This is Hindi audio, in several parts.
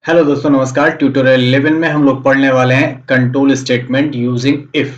हेलो दोस्तों, नमस्कार। ट्यूटोरियल 11 में हम लोग पढ़ने वाले हैं control statement using if.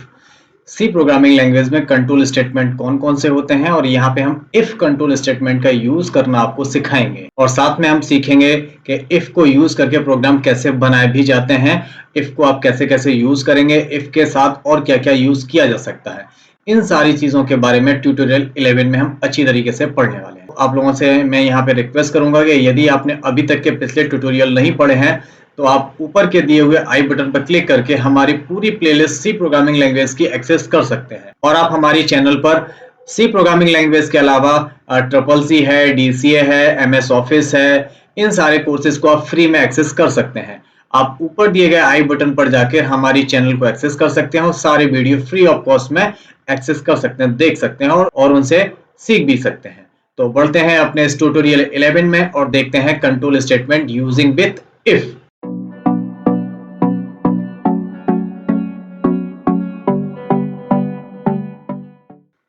C programming language में कंट्रोल स्टेटमेंट कौन कौन से होते हैं और यहाँ पे हम इफ कंट्रोल स्टेटमेंट का यूज करना आपको सिखाएंगे और साथ में हम सीखेंगे कि इफ को यूज करके प्रोग्राम कैसे बनाए भी जाते हैं, इफ को आप कैसे कैसे यूज करेंगे, इफ के साथ और क्या क्या यूज किया जा सकता है। इन सारी चीजों के बारे में ट्यूटोरियल 11 में हम अच्छी तरीके से पढ़ने वाले हैं। आप लोगों से मैं यहाँ पे रिक्वेस्ट करूंगा कि यदि आपने अभी तक के पिछले ट्यूटोरियल नहीं पढ़े हैं तो आप ऊपर के दिए हुए आई बटन पर क्लिक करके हमारी पूरी प्लेलिस्ट सी प्रोग्रामिंग लैंग्वेज की एक्सेस कर सकते हैं। और आप हमारी चैनल पर सी प्रोग्रामिंग लैंग्वेज के अलावा ट्रिपल सी है, डीसीए है, एमएस ऑफिस है, इन सारे कोर्सेज को आप फ्री में एक्सेस कर सकते हैं। आप ऊपर दिए गए आई बटन पर जाकर हमारी चैनल को एक्सेस कर सकते हैं और सारे वीडियो फ्री ऑफ कॉस्ट में एक्सेस कर सकते हैं, देख सकते हैं और उनसे सीख भी सकते हैं। तो बढ़ते हैं अपने इस ट्यूटोरियल 11 में और देखते हैं control statement using with if.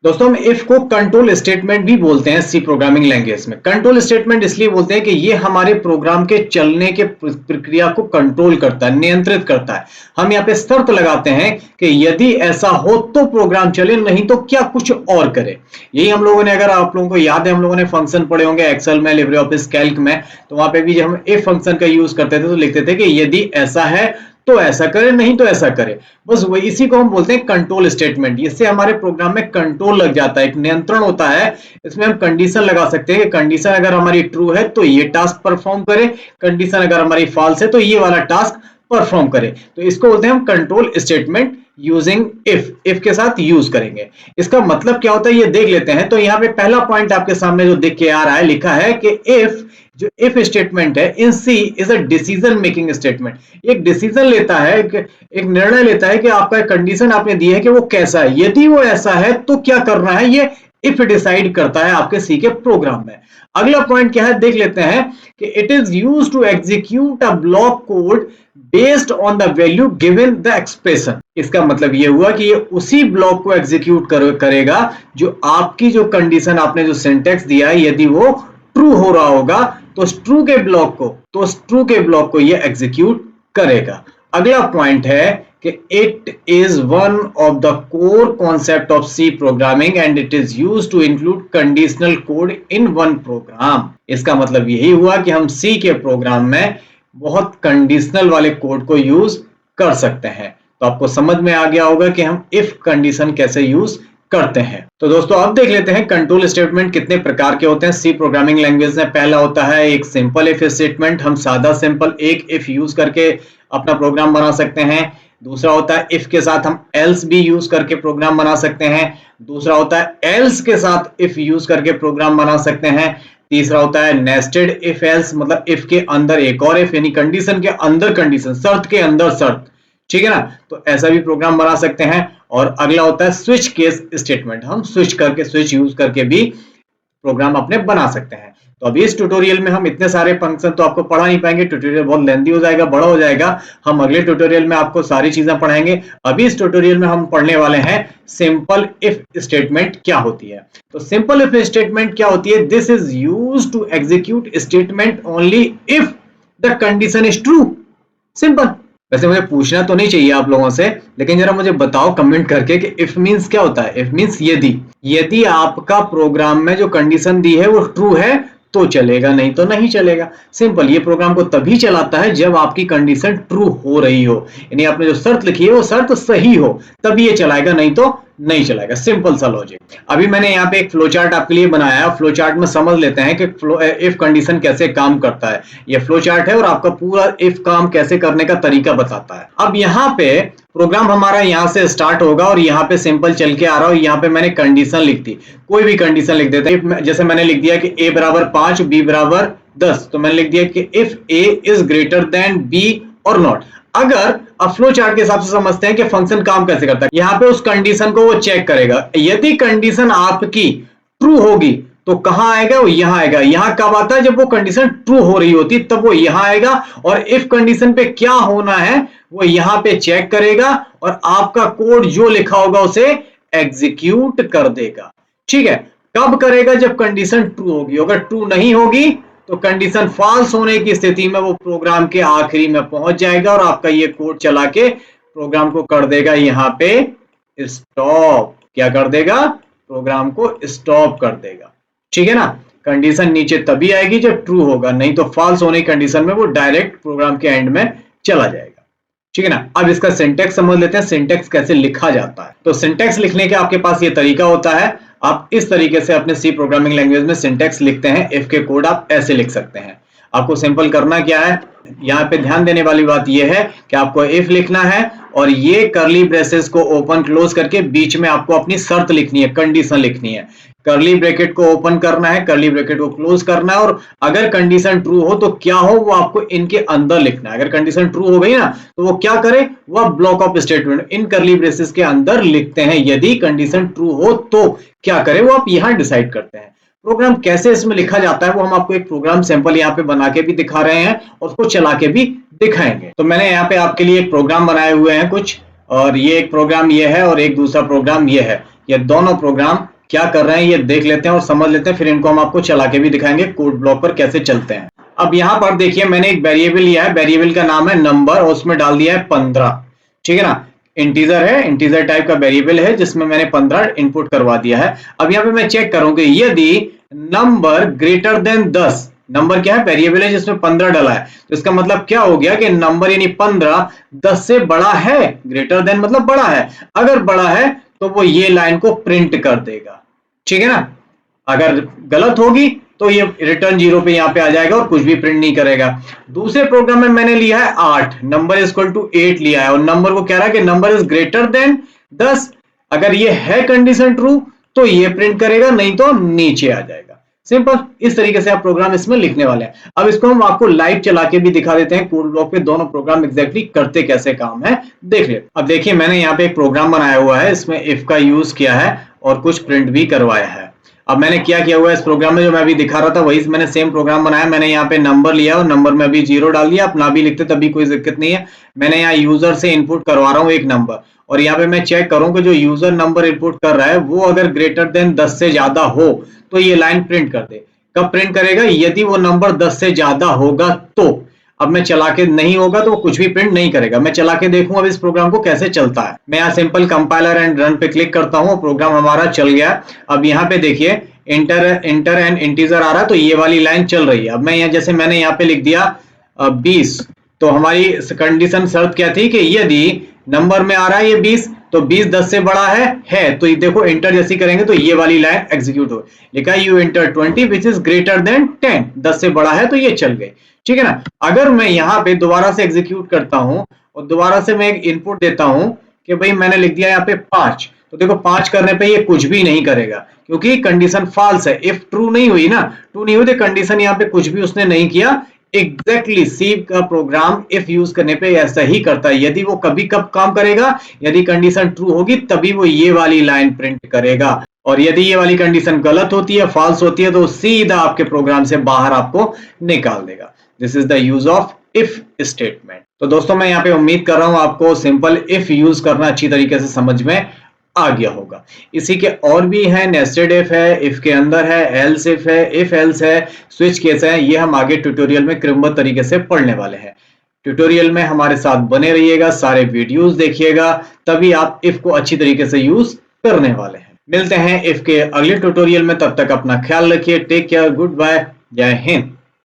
दोस्तों, हम इफ को कंट्रोल स्टेटमेंट भी बोलते हैं सी प्रोग्रामिंग लैंग्वेज में। कंट्रोल स्टेटमेंट इसलिए बोलते हैं कि ये हमारे प्रोग्राम के चलने के प्रक्रिया को कंट्रोल करता है, नियंत्रित करता है। हम यहाँ पे शर्त लगाते हैं कि यदि ऐसा हो तो प्रोग्राम चले, नहीं तो क्या कुछ और करे। यही हम लोगों ने, अगर आप लोगों को याद है, हम लोगों ने फंक्शन पढ़े होंगे एक्सेल में, लिब्रे ऑफिस कैल्क में, तो वहां पे भी जब हम इफ फंक्शन का यूज करते थे तो लिखते थे कि यदि ऐसा है तो ऐसा करे, नहीं तो ऐसा करे। बस वही, इसी को हम बोलते हैं कंट्रोल स्टेटमेंट। इससे हमारे प्रोग्राम में कंट्रोल लग जाता है, एक नियंत्रण होता है। इसमें हम कंडीशन लगा सकते हैं कि कंडीशन अगर हमारी ट्रू है तो ये टास्क परफॉर्म करे, कंडीशन अगर हमारी फॉल्स है तो ये वाला टास्क परफॉर्म करे। तो इसको बोलते हैं हम कंट्रोल स्टेटमेंट यूजिंग इफ के साथ यूज करेंगे। इसका मतलब क्या होता है ये देख लेते हैं। तो यहाँ पे पहला पॉइंट आपके सामने जो दिख के आ रहा है, लिखा है कि इफ, जो इफ स्टेटमेंट है in C is a decision making statement. एक डिसीजन लेता है, एक निर्णय लेता है कि आपका कंडीशन आपने दी है कि वो कैसा है, यदि वो ऐसा है तो क्या करना है, ये इफ डिसाइड करता है आपके सी के प्रोग्राम में। अगला पॉइंट क्या है देख लेते हैं कि it is used to execute a block code based on the value given the expression. इसका मतलब ये हुआ कि ये उसी ब्लॉक को एग्जीक्यूट करेगा जो आपकी जो कंडीशन, आपने जो सिंटेक्स दिया है, यदि वो ट्रू हो रहा होगा तो ट्रू के ब्लॉक को ये एग्जीक्यूट करेगा। अगला पॉइंट है कि it is one of the core concept of C programming and it is used to include conditional code in one program. इसका मतलब यही हुआ कि हम सी के प्रोग्राम में बहुत कंडीशनल वाले कोड को यूज कर सकते हैं। तो आपको समझ में आ गया होगा कि हम इफ कंडीशन कैसे यूज करते हैं। तो दोस्तों, अब देख लेते हैं कंट्रोल स्टेटमेंट कितने प्रकार के होते हैं सी प्रोग्रामिंग लैंग्वेज में। पहला होता है एक सिंपल इफ स्टेटमेंट। हम सादा सिंपल एक इफ यूज करके अपना प्रोग्राम बना सकते हैं। दूसरा होता है इफ के साथ हम एल्स भी यूज करके प्रोग्राम बना सकते हैं। दूसरा होता है एल्स के साथ इफ यूज करके प्रोग्राम बना सकते हैं। तीसरा होता है नेस्टेड इफ एल्स, मतलब इफ के अंदर एक और इफ, यानी कंडीशन के अंदर कंडीशन, शर्त के अंदर शर्त। ठीक है ना, तो ऐसा भी प्रोग्राम बना सकते हैं। और अगला होता है स्विच केस स्टेटमेंट। हम स्विच यूज करके भी प्रोग्राम अपने बना सकते हैं। तो अभी इस ट्यूटोरियल में हम इतने सारे फंक्शन तो आपको पढ़ा नहीं पाएंगे, ट्यूटोरियल बहुत लेंथी हो जाएगा, बड़ा हो जाएगा। हम अगले ट्यूटोरियल में आपको सारी चीजें पढ़ाएंगे। अभी इस ट्यूटोरियल में हम पढ़ने वाले हैं सिंपल इफ स्टेटमेंट क्या होती है। तो सिंपल इफ स्टेटमेंट क्या होती है? This is used to execute statement only if the condition is true. Simple. वैसे मुझे पूछना तो नहीं चाहिए आप लोगों से, लेकिन जरा मुझे बताओ कमेंट करके कि इफ मींस क्या होता है। इफ मींस यदि आपका प्रोग्राम में जो कंडीशन दी है वो ट्रू है तो चलेगा, नहीं तो नहीं चलेगा। सिंपल। ये प्रोग्राम को तभी चलाता है जब आपकी कंडीशन ट्रू हो रही हो, यानी आपने जो शर्त लिखी है वो शर्त सही हो, तभी ये चलाएगा, नहीं तो नहीं चलाएगा। सिंपल सा लॉजिक। अभी मैंने यहाँ पे एक फ्लो चार्ट आपके लिए बनाया है। फ्लो चार्ट में समझ लेते हैं कि इफ कंडीशन कैसे काम करता है। ये फ्लो चार्ट है और आपका पूरा इफ काम कैसे करने का तरीका बताता है। अब यहाँ पे प्रोग्राम हमारा यहाँ से स्टार्ट होगा और यहाँ पे सिंपल चल के आ रहा हो। यहाँ पे मैंने कंडीशन लिख दी, कोई भी कंडीशन लिख देते हैं। जैसे मैंने लिख दिया कि a बराबर 5, b बराबर 10, तो मैंने लिख दिया कि if a is greater than b और नॉट। अगर अब फ्लो चार्ट के हिसाब से समझते हैं कि फंक्शन काम कैसे करता है। यहाँ पे उस कंडीशन को वो चेक करेगा। यदि कंडीशन आपकी ट्रू होगी तो कहां आएगा? वो यहां आएगा। यहां कब आता है? जब वो कंडीशन ट्रू हो रही होती तब वो यहां आएगा। और इफ कंडीशन पे क्या होना है वो यहां पे चेक करेगा और आपका कोड जो लिखा होगा उसे एग्जीक्यूट कर देगा। ठीक है। कब करेगा? जब कंडीशन ट्रू होगी। अगर ट्रू नहीं होगी तो कंडीशन फॉल्स होने की स्थिति में वो प्रोग्राम के आखिरी में पहुंच जाएगा और आपका ये कोड चला के प्रोग्राम को कर देगा यहाँ पे स्टॉप। क्या कर देगा? प्रोग्राम को स्टॉप कर देगा। ठीक है ना? कंडीशन नीचे तभी आएगी जब ट्रू होगा, नहीं तो फॉल्स होने की कंडीशन में वो डायरेक्ट प्रोग्राम के एंड में चला जाएगा। ठीक है ना? अब इसका सिंटैक्स समझ लेते हैं, सिंटैक्स कैसे लिखा जाता है। तो सिंटैक्स लिखने के आपके पास ये तरीका होता है, आप इस तरीके से अपने सी प्रोग्रामिंग लैंग्वेज में सिंटैक्स लिखते हैं। इफ के कोड आप ऐसे लिख सकते हैं। आपको सिंपल करना क्या है, यहाँ पे ध्यान देने वाली बात यह है कि आपको इफ लिखना है और ये करली ब्रेसेस को ओपन क्लोज करके बीच में आपको अपनी शर्त लिखनी है, कंडीशन लिखनी है। करली ब्रैकेट को ओपन करना है, करली ब्रैकेट को क्लोज करना है, और अगर कंडीशन ट्रू हो तो क्या हो वो आपको इनके अंदर लिखना है। अगर कंडीशन ट्रू हो गई ना तो वो क्या करे, वह ब्लॉक ऑफ स्टेटमेंट इन करली ब्रेसेस के अंदर लिखते हैं। यदि कंडीशन ट्रू हो तो क्या करे वो आप यहां डिसाइड करते हैं। प्रोग्राम कैसे इसमें लिखा जाता है वो हम आपको एक प्रोग्राम सैंपल यहाँ पे बना के भी दिखा रहे हैं और उसको चला के भी दिखाएंगे। तो मैंने यहाँ पे आपके लिए एक प्रोग्राम बनाए हुए हैं कुछ, और ये एक प्रोग्राम ये है और एक दूसरा प्रोग्राम ये है। ये दोनों प्रोग्राम क्या कर रहे हैं ये देख लेते हैं और समझ लेते हैं, फिर इनको हम आपको चला के भी दिखाएंगे कोड ब्लॉक पर कैसे चलते हैं। अब यहाँ पर देखिए मैंने एक वेरिएबल लिया है, वेरिएबल का नाम है नंबर और उसमें डाल दिया है 15। ठीक है ना? इंटीजर है, इंटीजर टाइप का वेरिएबल है जिसमें मैंने 15 इनपुट करवा दिया है। अब यहाँ पे मैं चेक करूंगी यदि नंबर ग्रेटर देन 10, नंबर क्या है, वेरिएबल है जिसमें 15 डाला है, तो इसका मतलब क्या हो गया कि नंबर यानी 15 10 से बड़ा है। ग्रेटर देन मतलब बड़ा है, अगर बड़ा है तो वो ये लाइन को प्रिंट कर देगा। ठीक है ना? अगर गलत होगी तो ये रिटर्न 0 पे यहाँ पे आ जाएगा और कुछ भी प्रिंट नहीं करेगा। दूसरे प्रोग्राम में मैंने लिया है 8, नंबर इज इक्वल टू 8 लिया है और नंबर को कह रहा है कि नंबर इज ग्रेटर देन 10। अगर ये है कंडीशन ट्रू तो ये प्रिंट करेगा, नहीं तो नीचे आ जाएगा। सिंपल, इस तरीके से आप प्रोग्राम इसमें लिखने वाले हैं। अब इसको हम आपको लाइव चला के भी दिखा देते हैं कोड ब्लॉक पे, दोनों प्रोग्राम एग्जैक्टली करते कैसे काम है देख ले। अब देखिए मैंने यहाँ पे एक प्रोग्राम बनाया हुआ है, इसमें इफ का यूज किया है और कुछ प्रिंट भी करवाया है। अब मैंने क्या किया हुआ है इस प्रोग्राम में, जो मैं अभी दिखा रहा था वही मैंने सेम प्रोग्राम बनाया। मैंने यहाँ पे नंबर लिया और नंबर में अभी 0 डाल दिया, आप ना भी लिखते तभी कोई दिक्कत नहीं है। मैंने यहाँ यूजर से इनपुट करवा रहा हूँ एक नंबर, और यहाँ पे मैं चेक करूँ कि जो यूजर नंबर इनपुट कर रहा है वो अगर ग्रेटर देन 10 से ज्यादा हो तो ये लाइन प्रिंट कर दे। कब प्रिंट करेगा? यदि वो नंबर 10 से ज्यादा होगा तो। अब मैं चला के नहीं होगा तो वो कुछ भी प्रिंट नहीं करेगा। मैं चला के देखूं अब इस प्रोग्राम को कैसे चलता है। मैं यहाँ सिंपल कंपाइलर एंड रन पे क्लिक करता हूँ, प्रोग्राम हमारा चल गया। अब यहाँ पे देखिए इंटर एंड इंटीजर आ रहा है, तो ये वाली लाइन चल रही है। अब मैं यहाँ जैसे मैंने यहाँ पे लिख दिया 20, तो हमारी कंडीशन शर्त क्या थी कि यदि नंबर में आ रहा है ये 20 तो 20 10 से बड़ा है तो ये देखो इंटर जैसी करेंगे तो ये वाली लाइन एग्जीक्यूट हो। लिखा you inter 20 which is greater than 10, 10 से बड़ा है तो ये चल गई। ठीक है ना? अगर मैं यहाँ पे दोबारा से एग्जीक्यूट करता हूँ और दोबारा से मैं एक इनपुट देता हूँ कि भाई मैंने लिख दिया यहाँ पे 5, तो देखो 5 करने पे ये कुछ भी नहीं करेगा क्योंकि कंडीशन फॉल्स है। इफ ट्रू नहीं हुई ना, ट्रू नहीं हुई तो कंडीशन यहाँ पे कुछ भी उसने नहीं किया। एग्जैक्टली सी का प्रोग्राम इफ यूज करने पे ऐसा ही करता है। यदि वो कभी कब काम करेगा, यदि कंडीशन ट्रू होगी तभी वो ये वाली लाइन प्रिंट करेगा, और यदि ये वाली कंडीशन गलत होती है, फॉल्स होती है, तो सीधा आपके प्रोग्राम से बाहर आपको निकाल देगा। This is the use of if statement. तो दोस्तों मैं यहाँ पे उम्मीद कर रहा हूं आपको सिंपल इफ यूज करना अच्छी तरीके से समझ में आ गया होगा। इसी के और भी हैं, नेस्टेड इफ है, इफ के अंदर है, एल्स इफ है, इफ एल्स है, स्विच केस है। ये हम आगे ट्यूटोरियल में क्रमबद्ध तरीके से पढ़ने वाले हैं। ट्यूटोरियल में हमारे साथ बने रहिएगा, सारे वीडियोस देखिएगा, तभी आप इफ को अच्छी तरीके से यूज करने वाले हैं। मिलते हैं इफ के अगले ट्यूटोरियल में, तब तक अपना ख्याल रखिए। टेक केयर, गुड बाय, जय हिंद।